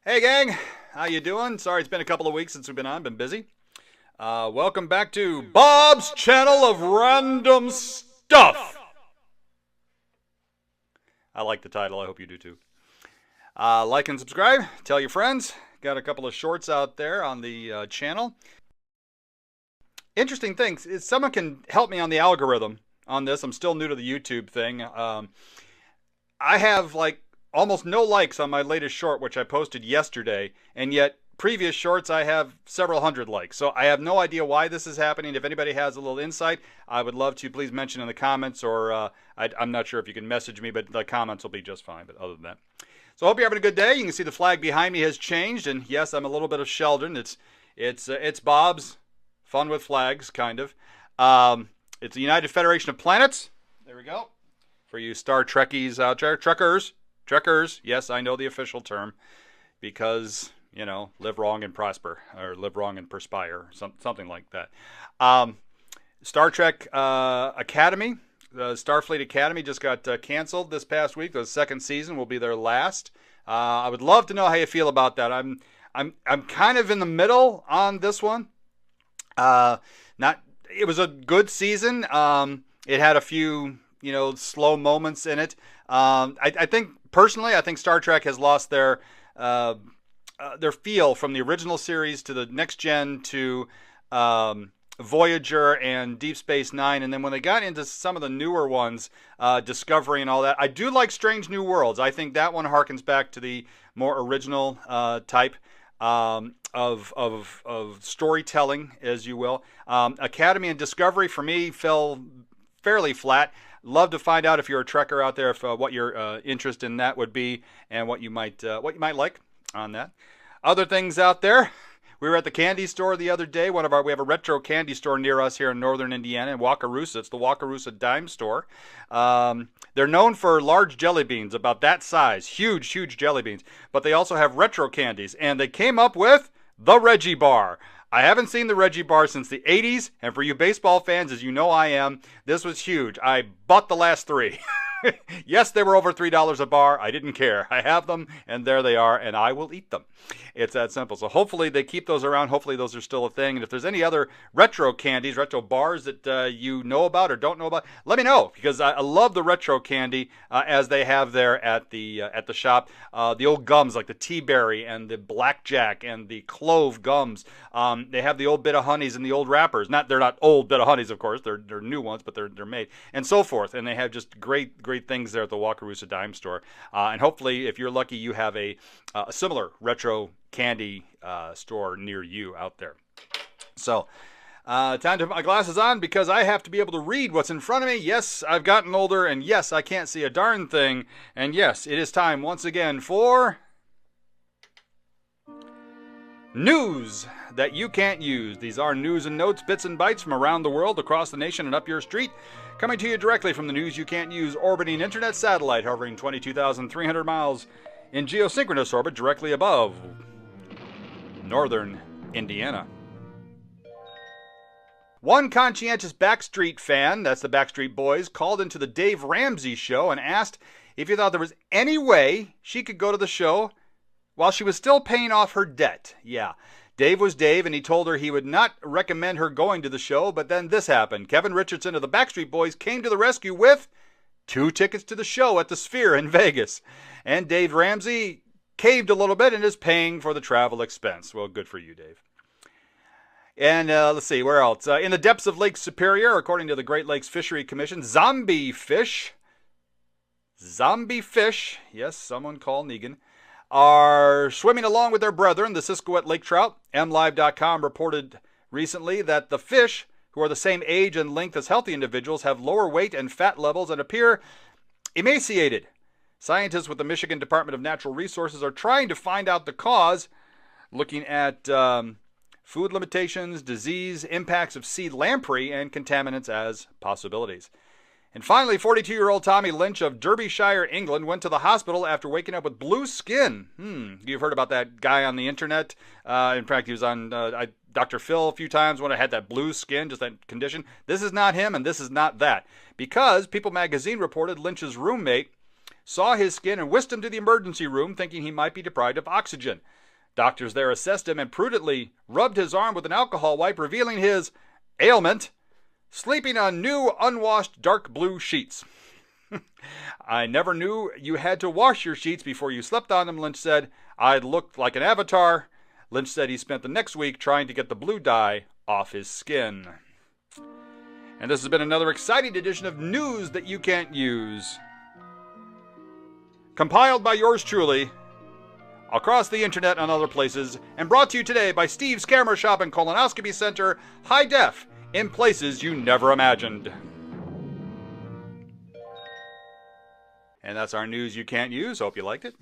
Hey gang, how you doing? Sorry it's been a couple of weeks since we've been on, been busy. Welcome back to Bob's Channel of Random Stuff. I like the title, I hope you do too. Like and subscribe, tell your friends. Got a couple of shorts out there on the channel. Interesting things, if someone can help me on the algorithm on this, I'm still new to the YouTube thing. I have like almost no likes on my latest short, which I posted yesterday, and yet previous shorts I have several hundred likes. So I have no idea why this is happening. If anybody has a little insight, I would love to please mention in the comments, or I'm not sure if you can message me, but the comments will be just fine. But other than that, so I hope you're having a good day. You can see the flag behind me has changed, and yes, I'm a little bit of Sheldon. It's Bob's fun with flags, kind of. It's the United Federation of Planets. There we go. For you Star Trekkies out there, Trekkers. Yes, I know the official term, because, you know, live wrong and prosper, or live wrong and perspire, something like that. Star Trek Academy, the Starfleet Academy just got canceled this past week. The second season will be their last. I would love to know how you feel about that. I'm kind of in the middle on this one. It was a good season. It had a few, slow moments in it. I think personally, I think Star Trek has lost their feel from the original series to the next gen to Voyager and Deep Space Nine, and then when they got into some of the newer ones, Discovery and all that, I do like Strange New Worlds. I think that one harkens back to the more original type of storytelling, as you will. Academy and Discovery for me fell fairly flat. Love to find out if you're a Trekker out there, if what your interest in that would be, and what you might like on that. Other things out there. We were at the candy store the other day. We have a retro candy store near us here in northern Indiana in Wakarusa. It's the Wakarusa Dime Store. They're known for large jelly beans, about that size, huge jelly beans. But they also have retro candies, and they came up with the Reggie bar. I haven't seen the Reggie bar since the 80s, and for you baseball fans, as you know I am, this was huge. I bought the last three. Yes, they were over $3 a bar. I didn't care. I have them, and there they are, and I will eat them. It's that simple. So hopefully they keep those around. Hopefully those are still a thing. And if there's any other retro candies, retro bars that you know about or don't know about, let me know, because I love the retro candy as they have there at the shop. The old gums like the tea berry and the blackjack and the clove gums. They have the old bit of honeys and the old wrappers. They're not old bit of honeys, of course. They're new ones, but they're made, and so forth. And they have just great things there at the Wakarusa Dime Store. And hopefully, if you're lucky, you have a similar retro candy store near you out there. So, time to put my glasses on, because I have to be able to read what's in front of me. Yes, I've gotten older, and yes, I can't see a darn thing. And yes, it is time once again for news that you can't use. These are news and notes, bits and bytes from around the world, across the nation, and up your street, coming to you directly from the News You Can't Use orbiting internet satellite, hovering 22,300 miles in geosynchronous orbit directly above northern Indiana. One conscientious Backstreet fan, that's the Backstreet Boys, called into the Dave Ramsey show and asked if he thought there was any way she could go to the show while she was still paying off her debt. Yeah, Dave was Dave, and he told her he would not recommend her going to the show, but then this happened. Kevin Richardson of the Backstreet Boys came to the rescue with 2 tickets to the show at the Sphere in Vegas. And Dave Ramsey caved a little bit and is paying for the travel expense. Well, good for you, Dave. And let's see, where else? In the depths of Lake Superior, according to the Great Lakes Fishery Commission, zombie fish, yes, someone call Negan, are swimming along with their brethren, the Siskiwet lake trout. MLive.com reported recently that the fish, who are the same age and length as healthy individuals, have lower weight and fat levels and appear emaciated. Scientists with the Michigan Department of Natural Resources are trying to find out the cause, looking at food limitations, disease, impacts of sea lamprey, and contaminants as possibilities. And finally, 42-year-old Tommy Lynch of Derbyshire, England, went to the hospital after waking up with blue skin. You've heard about that guy on the internet. In fact, he was on Dr. Phil a few times when I had that blue skin, just that condition. This is not him, and this is not that. Because People magazine reported Lynch's roommate saw his skin and whisked him to the emergency room, thinking he might be deprived of oxygen. Doctors there assessed him and prudently rubbed his arm with an alcohol wipe, revealing his ailment: sleeping on new, unwashed, dark blue sheets. I never knew you had to wash your sheets before you slept on them, Lynch said. I looked like an avatar. Lynch said he spent the next week trying to get the blue dye off his skin. And this has been another exciting edition of News That You Can't Use, compiled by yours truly, across the internet and other places, and brought to you today by Steve's Camera Shop and Colonoscopy Center, high def, in places you never imagined. And that's our news you can't use. Hope you liked it.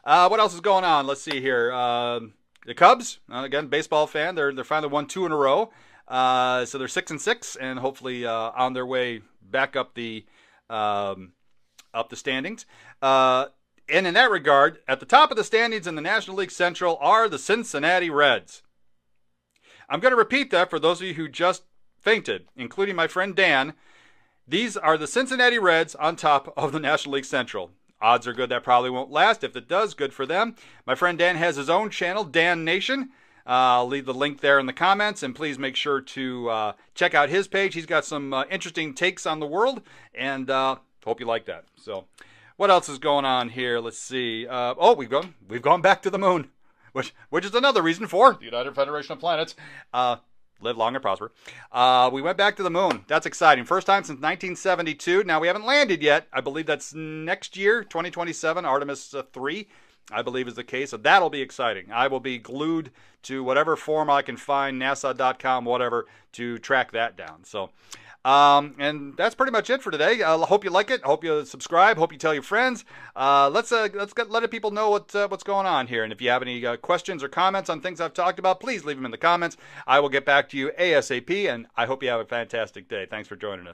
What else is going on? Let's see here. The Cubs, again, baseball fan. They're finally won 2 in a row. So they're 6-6, and hopefully on their way back up the standings. And in that regard, at the top of the standings in the National League Central are the Cincinnati Reds. I'm going to repeat that for those of you who just fainted, including my friend Dan. These are the Cincinnati Reds on top of the National League Central. Odds are good that probably won't last. If it does, good for them. My friend Dan has his own channel, Dan Nation. I'll leave the link there in the comments, and please make sure to check out his page. He's got some interesting takes on the world, and hope you like that. So, what else is going on here? Let's see. We've gone back to the moon, which is another reason for the United Federation of Planets. Live long and prosper. We went back to the moon. That's exciting. First time since 1972. Now, we haven't landed yet. I believe that's next year, 2027, Artemis II, I believe is the case. So that'll be exciting. I will be glued to whatever form I can find, NASA.com, whatever, to track that down. So, and that's pretty much it for today. I hope you like it. Hope you subscribe. Hope you tell your friends. Let's let people know what's going on here. And if you have any questions or comments on things I've talked about, please leave them in the comments. I will get back to you ASAP, and I hope you have a fantastic day. Thanks for joining us.